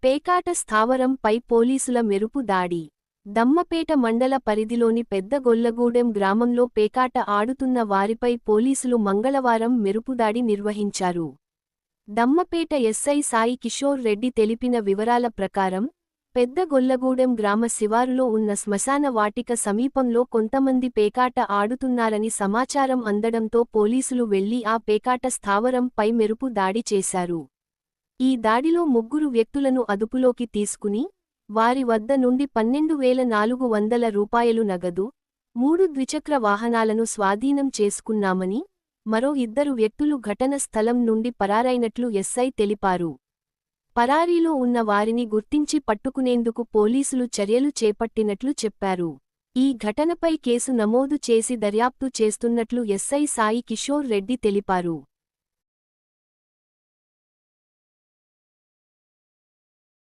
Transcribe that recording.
పేకాట స్థావరంపై పోలీసుల మెరుపు దాడి. దమ్మపేట మండల పరిధిలోని పెద్దగొల్లగూడెం గ్రామంలో పేకాట ఆడుతున్న వారిపై పోలీసులు మంగళవారం మెరుపుదాడి నిర్వహించారు. దమ్మపేట ఎస్ఐ సాయి కిషోర్ రెడ్డి తెలిపిన వివరాల ప్రకారం, పెద్దగొల్లగూడెం గ్రామ శివారులో ఉన్న శ్మశాన వాటిక సమీపంలో కొంతమంది పేకాట ఆడుతున్నారని సమాచారం అందడంతో పోలీసులు వెళ్లి ఆ పేకాట స్థావరం పై మెరుపు దాడి చేశారు. ఈ దాడిలో 3 వ్యక్తులను అదుపులోకి తీసుకుని, వారి వద్ద నుండి 12,400 రూపాయలు నగదు, 3 ద్విచక్ర వాహనాలను స్వాధీనం చేసుకున్నామని, మరో 2 వ్యక్తులు ఘటన స్థలం నుండి పరారైనట్లు ఎస్ఐ తెలిపారు. పరారీలో ఉన్న వారిని గుర్తించి పట్టుకునేందుకు పోలీసులు చర్యలు చేపట్టినట్లు చెప్పారు. ఈ ఘటనపై కేసు నమోదు చేసి దర్యాప్తు చేస్తున్నట్లు ఎస్ఐ సాయి కిషోర్ రెడ్డి తెలిపారు.